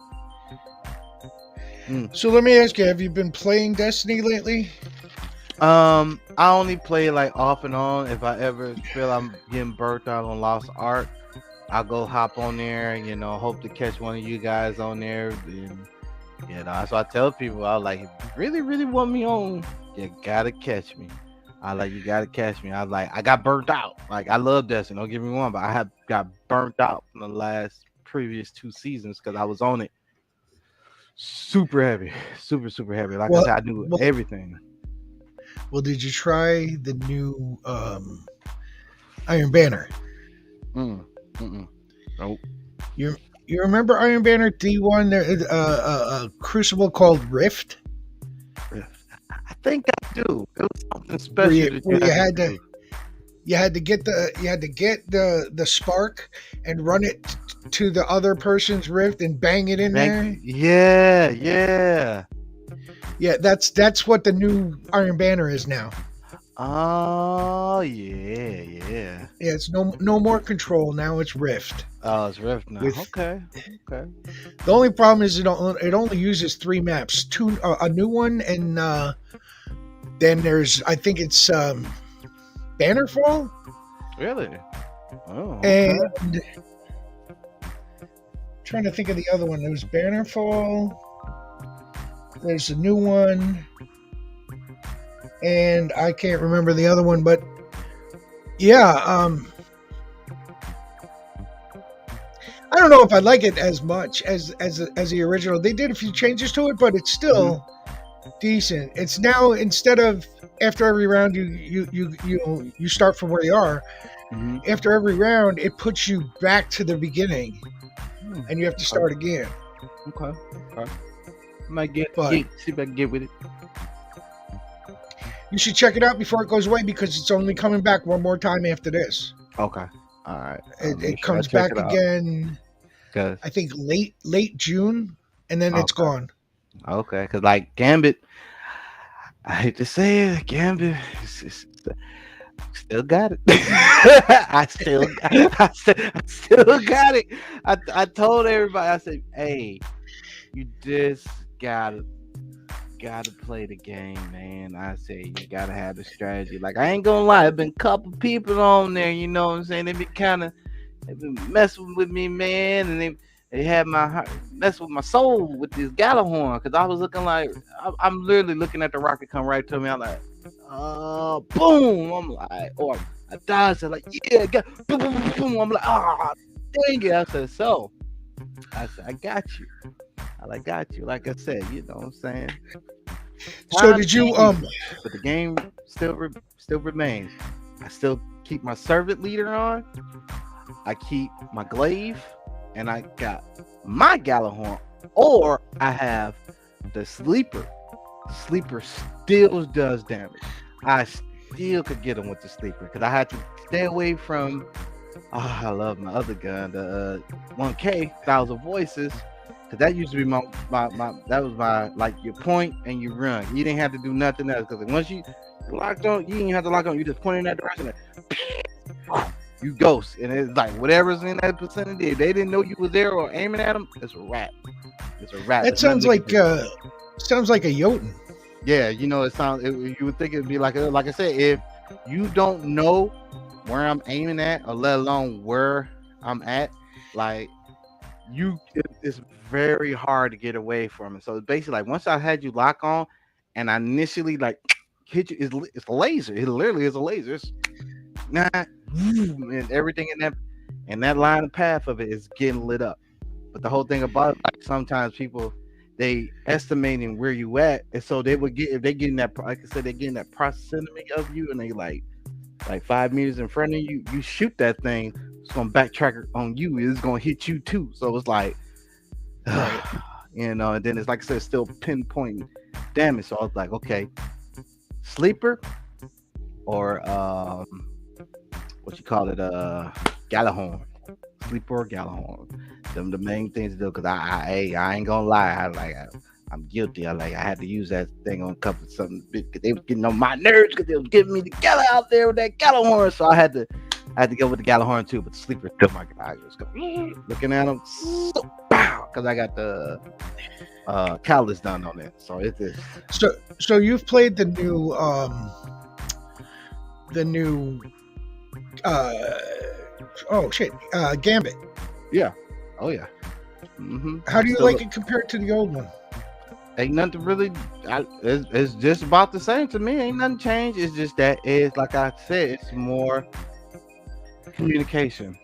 So let me ask you, have you been playing Destiny lately?
I only play like off and on. If I ever feel I'm getting burnt out on Lost Ark, I'll go hop on there, hope to catch one of you guys on there. And, so I tell people, I like, if you really, really want me on, you gotta catch me. You gotta catch me. I got burnt out. Like, I love Destiny, don't get me wrong, but I have got burnt out from the previous 2 seasons because I was on it super heavy, super heavy. Like I said, I knew everything.
Well, did you try the new Iron Banner?
Nope.
You remember Iron Banner D1? There, a crucible called Rift.
I think I do. It was something special.
Where you had to get the spark and run it to the other person's rift and bang it in there.
Yeah.
Yeah, that's what the new Iron Banner is now.
Oh yeah.
Yeah, it's no more control now. It's Rift.
Oh, it's Rift now. Okay.
The only problem is it only uses 3 maps, a new one, and then there's, I think it's Bannerfall.
Really? Oh. Okay.
And trying to think of the other one. There was Bannerfall. There's a new one, and I can't remember the other one. But yeah, I don't know if I like it as much as the original. They did a few changes to it, but it's still decent. It's now, instead of after every round you start from where you are.
Mm-hmm.
After every round, it puts you back to the beginning, and you have to start again.
Okay. might see if I can get with it.
You should check it out before it goes away because it's only coming back one more time after this.
Okay. All right.
It comes back again. I think late June, and then it's gone.
Okay, because like Gambit, I hate to say it, Gambit still got it. I still got it. I told everybody, I said, hey, you just gotta play the game, man. I say you gotta have the strategy. Like, I ain't gonna lie, there's been a couple people on there, you know what I'm saying? They've been messing with me, man, and they had my heart mess with my soul with this Gallahorn, because I was looking like I'm literally looking at the rocket come right to me. I'm like, boom. I'm like, or I dodged it, like, yeah, boom, boom, boom. I'm like, dang it. I said, so I said, I got you. Like I said, you know what I'm saying?
So did you
but the game still remains. I still keep my servant leader on. I keep my glaive, and I got my Gallahorn, or I have the sleeper. Sleeper still does damage. I still could get him with the sleeper because I had to stay away from. I love my other gun, the 1K 1,000 voices, because that used to be my that was my, like, your point and you run. You didn't have to do nothing else, because once you locked on, you didn't have to lock on. You just point in that direction. Like, you ghost, and it's like whatever's in that vicinity. If they didn't know you was there or aiming at them, it's a wrap.
That sounds like a Jotun.
Yeah, you know, you would think it'd be like I said, if you don't know where I'm aiming at, or let alone where I'm at, like, it's very hard to get away from it. So it's basically like, once I had you lock on, and I initially like hit you, it's a laser. It literally is a laser. It's not, and everything in that line of path of it is getting lit up. But the whole thing about it, like, sometimes people, they estimating where you at, and so they would get, if they get in that, like I said, they get in that proximity of you, and they like 5 meters in front of you, you shoot that thing, it's gonna backtrack on you. It's gonna hit you too. So it's like, you know, and then it's like I said, still pinpointing damage. So I was like, okay, sleeper or what you call it, Gallahorn. Sleeper or Gallahorn. Them the main things to do, because I ain't gonna lie, I'm guilty. I had to use that thing on a couple of something, because they was getting on my nerves, because they was giving me the Gala out there with that Gallahorn. So I had to go with the Gallahorn too, but the sleeper still my guy. Just go looking at him, because I got the callus done on it. So it is.
So you've played the new Gambit.
Yeah. Oh yeah. Mm-hmm.
How do you like it compared to the old one?
Ain't nothing really. It's just about the same to me. Ain't nothing changed. It's just that it's, like I said, it's more communication.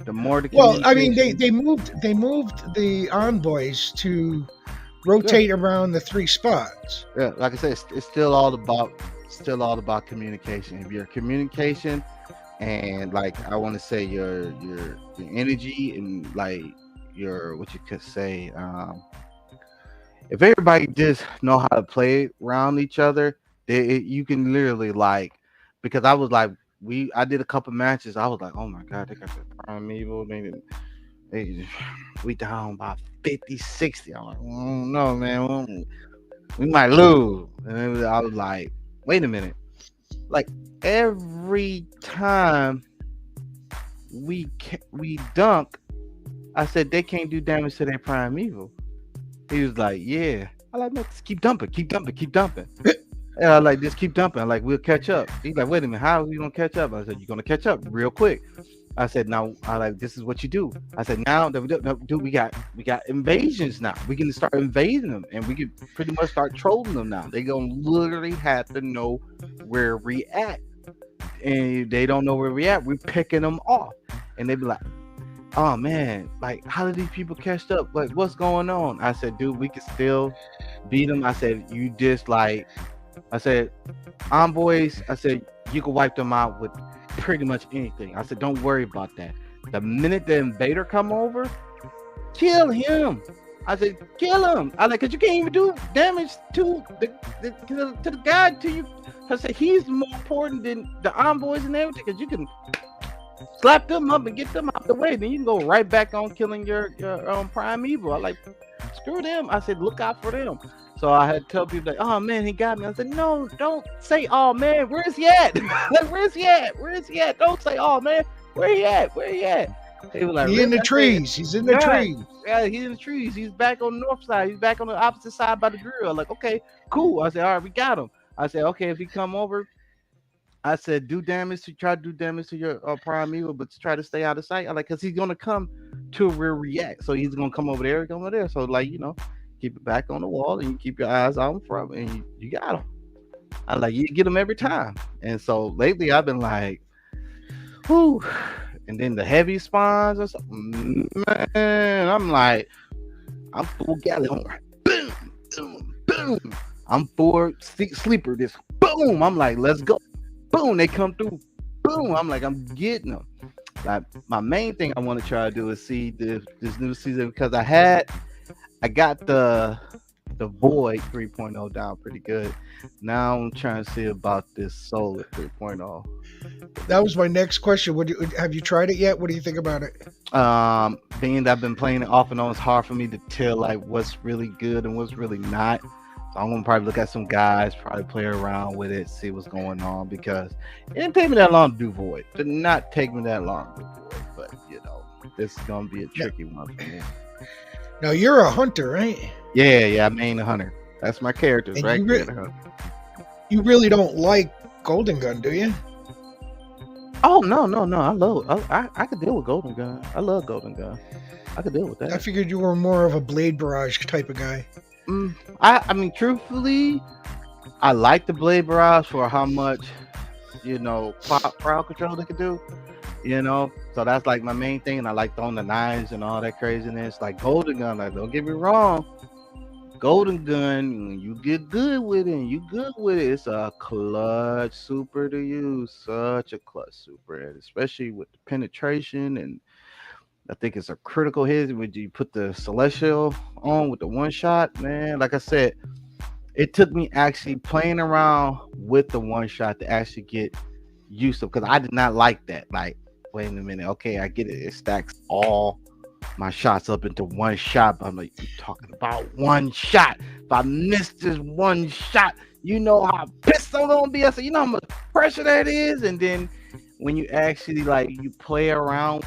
The more the
well, I mean, they moved the envoys to rotate around the 3 spots.
Yeah, like I said, it's still all about communication. If your communication and, like, I want to say your energy and, like, your, what you could say, if everybody just know how to play around each other, you can literally, like, because I was like, I did a couple matches, I was like, oh my god, they got the Primeval, we down by 50, 60. I'm like, oh no, man, we might lose. And I was like, wait a minute, like, every time we dunk, I said they can't do damage to their Primeval. He was like, yeah. I like, man, just keep dumping. And I like, just keep dumping. I'm like, we'll catch up. He's like, wait a minute, how are we gonna catch up? I said, you're gonna catch up real quick. I said, now, this is what you do. I said, now that we got invasions now. We can start invading them, and we can pretty much start trolling them now. They gonna literally have to know where we at, and if they don't know where we at, we're picking them off, and they be like, oh man, like, how did these people catch up? Like, what's going on? I said, dude, we can still beat them. I said, you just, like, I said, envoys, I said, you can wipe them out with pretty much anything. I said, don't worry about that. The minute the invader come over, kill him. I said, kill him. I like, cause you can't even do damage to the guy to you. I said, he's more important than the envoys and everything, cause you can slap them up and get them out the way. Then you can go right back on killing your primeval. I like, screw them. I said, look out for them. So I had to tell people like, oh man, he got me. I said, no, don't say, oh man, where's he at? Like, where's he at? Where's he at? Don't say, oh man, where he at? Where he at? He was like,
He in the
really? I said,
trees. He's in the
Yeah.
trees.
yeah, he's in the trees. He's back on the north side. He's back on the opposite side by the drill. Like, okay, cool. I said, all right, we got him. I said, okay, if he come over, I said, try to do damage to your primeval, but try to stay out of sight. I like, cause he's gonna come to where react. So he's gonna come over there, So like, keep it back on the wall and you keep your eyes on front, and you got him. I like, you get him every time. And so lately I've been like, whew. And then the heavy spawns or something, man, I'm like, I'm full galley on right. Boom, boom, boom. I'm full sleeper. This boom. I'm like, let's go. Boom. They come through. Boom. I'm like, I'm getting them. Like, my main thing I want to try to do is see this new season, because I got the Void 3.0 down pretty good. Now I'm trying to see about this Solar 3.0.
That was my next question. Have you tried it yet? What do you think about it?
Being that I've been playing it off and on, it's hard for me to tell like what's really good and what's really not. So I'm gonna probably look at some guys, probably play around with it, see what's going on, because it didn't take me that long to do Void. It did not take me that long to do Void, but this is gonna be a tricky one for me.
Now you're a hunter, right?
Yeah, I main the hunter. That's my character,
And
right?
You really don't like Golden Gun, do you?
Oh no! I could deal with Golden Gun. I love Golden Gun. I could deal with that.
I figured you were more of a Blade Barrage type of guy.
I mean, truthfully, I like the Blade Barrage for how much, crowd control they could do. So that's like my main thing, and I like throwing the knives and all that craziness. Like Golden Gun, like, don't get me wrong, Golden Gun, when you get good with it, it's a clutch super to use, such a clutch super, and especially with the penetration, and I think it's a critical hit when you put the Celestial on with the one shot, man. Like I said, it took me actually playing around with the one shot to actually get used to, because I did not like that. Like, wait a minute, okay, I get it. It stacks all my shots up into one shot, but I'm like, you talking about one shot? If I miss this one shot, you know how pissed I'm gonna be. I said, you know how much pressure that is. And then when you actually like you play around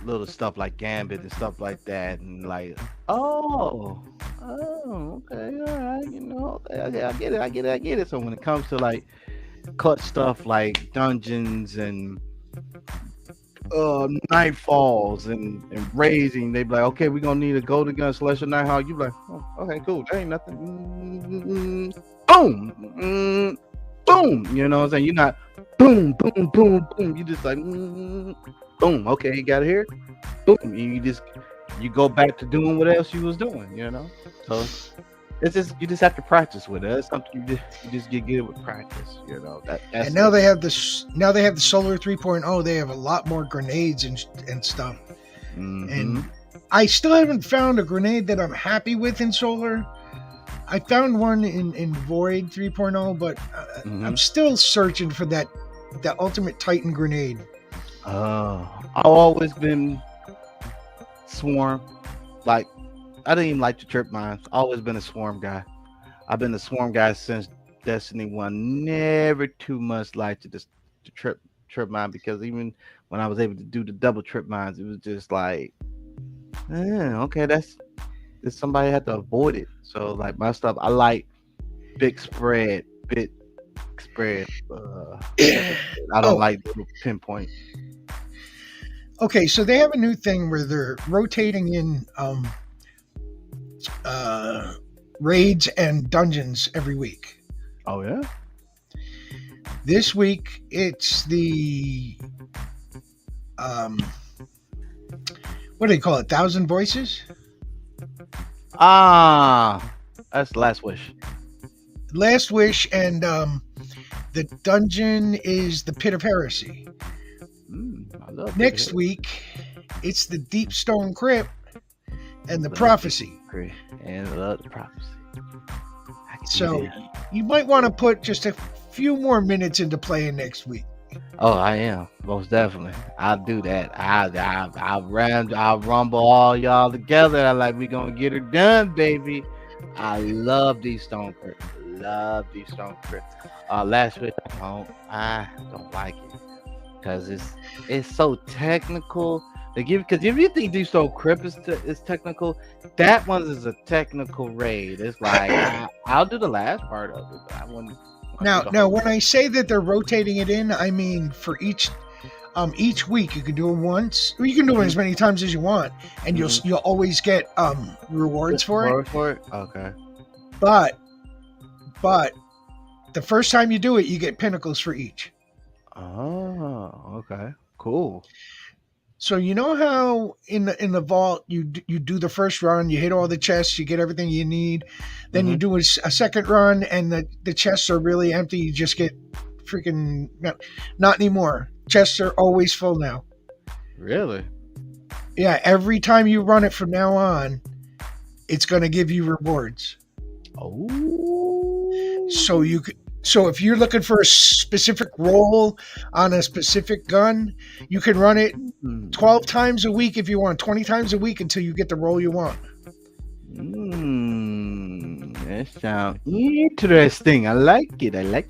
little stuff like Gambit and stuff like that, and like, oh, okay, all right, okay, I get it. So when it comes to like clutch stuff like dungeons and nightfalls and raising, they be like, okay, we're gonna need a Golden Gun Celestial Nighthawk. You be like, oh, okay, cool, that ain't nothing. Boom, boom. You know what I'm saying? You're not boom, boom, boom, boom. You just like boom. Okay, you got it here. Boom. And you go back to doing what else you was doing. So it's just, you just have to practice with it. It's something you just get good with practice. That's
and now they have the Solar 3.0. They have a lot more grenades and stuff.
Mm-hmm.
And I still haven't found a grenade that I'm happy with in Solar. I found one in Void 3.0, but I'm still searching for that ultimate Titan grenade.
I've always been Swarm. Like, I didn't even like to trip mines. Always been a Swarm guy. I've been a Swarm guy since Destiny 1. Never too much like to just trip mine, because even when I was able to do the double trip mines, it was just like, okay, that's somebody had to avoid it. So like my stuff, I like big spread. I don't like little pinpoint.
Okay, so they have a new thing where they're rotating in raids and dungeons every week.
Oh yeah.
This week it's the what do they call it? 1,000 Voices?
That's Last Wish.
Last Wish, and the dungeon is the Pit of Heresy.
I love
Next week It's the Deep Stone Crypt and the
Love
Prophecy.
Great. And love the prophecy. I can see
So
that.
you might want to put just a few more minutes into playing next week.
Oh, I am most definitely. I'll do that. I'll rumble all y'all together. I like we gonna get her done, baby. I love these Stone Crypt. Love these Stone Crypt. Last week I don't like it because it's so technical. Because if you think Deep Stone Crypt is technical, that one is a technical raid. It's like I'll do the last part of it, but I wouldn't.
Now, when I say that they're rotating it in, I mean for each week you can do it once. Or you can do it as many times as you want, and you'll always get rewards for it.
Rewards for it? Okay.
But the first time you do it, you get pinnacles for each.
Oh, okay. Cool.
So you know how in the vault you do the first run, you hit all the chests, you get everything you need. Then you do a second run, and the chests are really empty. You just get freaking not anymore. Chests are always full now.
Really?
Yeah, every time you run it from now on, it's going to give you rewards.
Oh.
So if you're looking for a specific roll on a specific gun, you can run it 12 times a week if you want, 20 times a week until you get the roll you want.
That sounds interesting. I like it. I like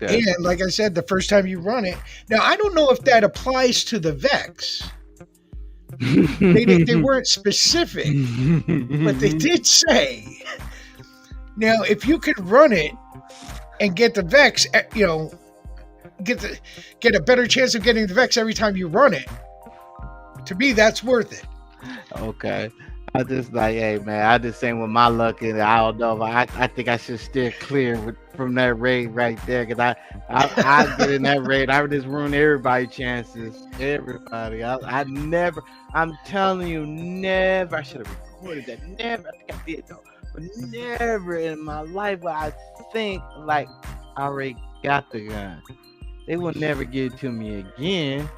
that.
And like I said, the first time you run it. Now, I don't know if that applies to the Vex. They weren't specific, but they did say. Now, if you could run it and get the Vex, get a better chance of getting the Vex every time you run it, to me, that's worth it.
Okay. I just like, hey man, I just saying with my luck, and I don't know. I think I should steer clear from that raid right there, because I get in that raid, I would just ruin everybody's chances. Everybody. I never. I'm telling you, never. I should have recorded that. Never. I think I did though, but never in my life would I think like I already got the gun. They will never give it to me again.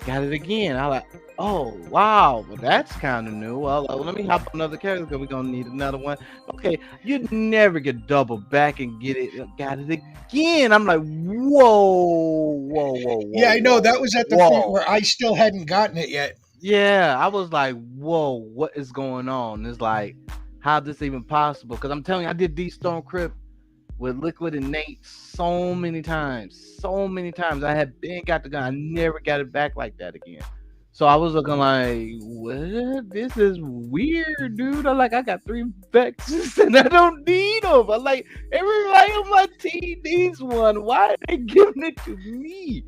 Got it again. I like, oh wow, well that's kind of new. Well, let me hop on another character because we're gonna need another one. Okay, you'd never get double back and get it. Got it again. I'm like, whoa.
Yeah, I know that was at the point where I still hadn't gotten it yet.
Yeah, I was like, whoa, what is going on? It's like, how this even possible? Because I'm telling you, I did Deep Stone Crypt with Liquid and Nate so many times. I had been got the gun. I never got it back like that again. So I was looking like, what? This is weird, dude. I got 3 Vexes and I don't need them. I'm like, everybody on my team needs one. Why are they giving it to me?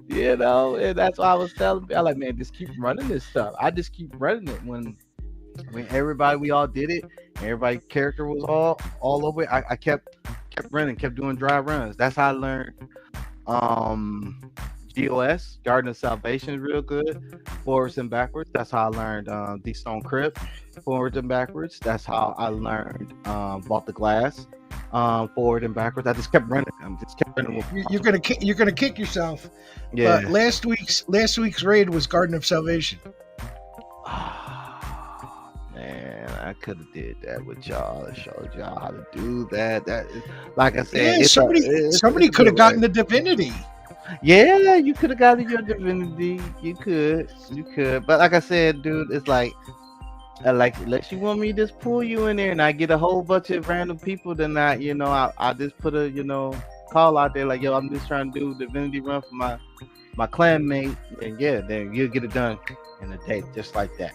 You know, and that's why I was telling me, I like, man, just keep running this stuff. I just keep running it when everybody, we all did it. Everybody's character was all over it. I kept running, kept doing dry runs. That's how I learned GOS, Garden of Salvation is real good. Forwards and backwards. That's how I learned Deep Stone Crypt. Forwards and backwards. That's how I learned Vault the Glass. Forward and backwards. I just kept running.
You're gonna kick yourself.
Yeah.
But last week's raid was Garden of Salvation.
Man, I could have did that with y'all. I showed y'all how to do that. That is, like I said,
somebody could have gotten the divinity.
Yeah, you could have gotten your divinity. You could. But like I said, dude, it's like unless you want me to just pull you in there and I get a whole bunch of random people, then I just put a call out there like, yo, I'm just trying to do divinity run for my clanmate, and yeah, then you'll get it done in a day, just like that.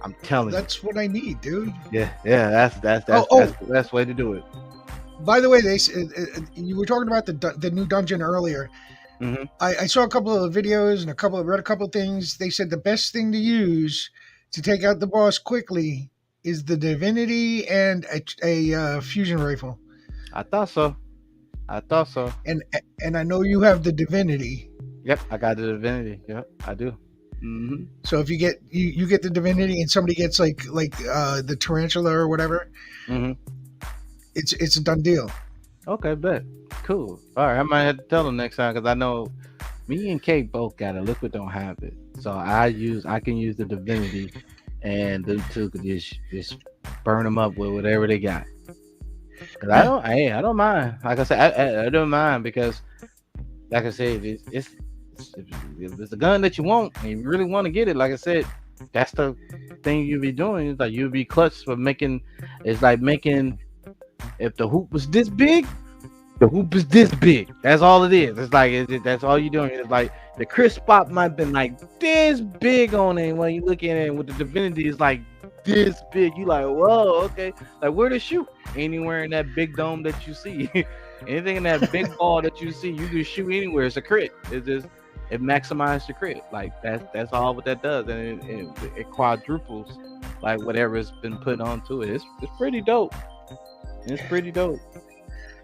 I'm telling you.
That's what I need, dude.
Yeah. That's the best way to do it.
By the way, you were talking about the new dungeon earlier.
Mm-hmm.
I saw a couple of videos and read a couple of things. They said the best thing to use to take out the boss quickly is the divinity and a fusion rifle.
I thought so.
And I know you have the divinity.
Yep, I got the divinity. Yep, I do. Mm-hmm.
So if you get you get the divinity and somebody gets like the tarantula or whatever,
mm-hmm.
it's a done deal.
Okay, bet. Cool. All right, I might have to tell them next time because I know Me and Kate both got it. Liquid don't have it, so I can use the Divinity, and them two could just burn them up with whatever they got. Cause I don't mind. Like I said, I don't mind because, like I said, if it's a gun that you want and you really want to get it. Like I said, that's the thing you be doing. It's like you be clutch for making. It's like making if the hoop was this big. The hoop is this big. That's all it is. It's like that's all you're doing. It's like the crisp spot might have been like this big on it. When you look at it with the Divinity, it's like this big. You like, whoa, okay. Like where to shoot? Anywhere in that big dome that you see. Anything in that big ball that you see, you can shoot anywhere. It's a crit. It maximizes the crit. Like that's all what that does, and it quadruples like whatever's been put onto it. It's pretty dope. It's pretty dope.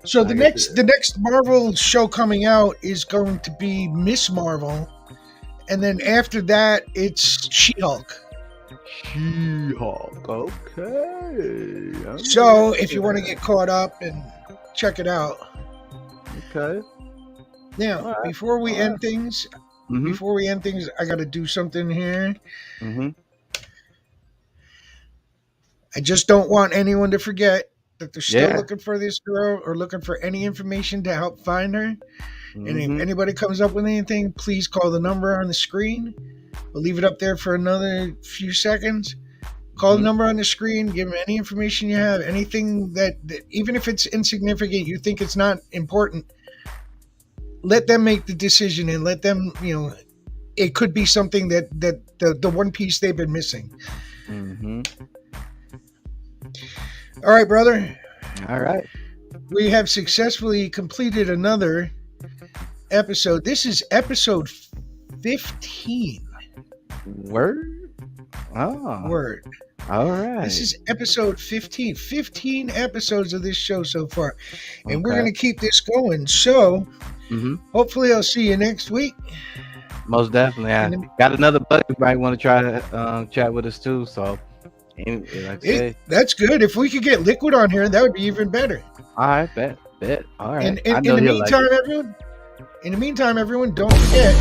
So the next Marvel show coming out is going to be Miss Marvel, and then after that it's She-Hulk.
She-Hulk, okay.
So if you want to get caught up and check it out.
Okay.
Now,
All right.
before we end things,
Mm-hmm.
I got to do something here.
Mm-hmm.
I just don't want anyone to forget that they're still
Yeah.
looking for this girl or looking for any information to help find her. And if
Mhm.
anybody comes up with anything, please call the number on the screen. We'll leave it up there for another few seconds. Call the
Mhm.
number on the screen. Give them any information you have. Anything that even if it's insignificant, you think it's not important, let them make the decision and let them, it could be something that the one piece they've been missing.
Mhm.
All right, brother.
All right.
We have successfully completed another episode. This is episode 15.
Word. Oh.
Word.
All right.
This is episode 15. 15 episodes of this show so far. And we're
Okay.
going to keep this going. So
Mhm.
hopefully I'll see you next week.
Most definitely. I got another buddy who might want to try to chat with us too. So, like I say,
That's good. If we could get Liquid on here, that would be even better.
all right, bet. All right.
And
I
in
know
the
he'll like
meantime,
it.
everyone, don't forget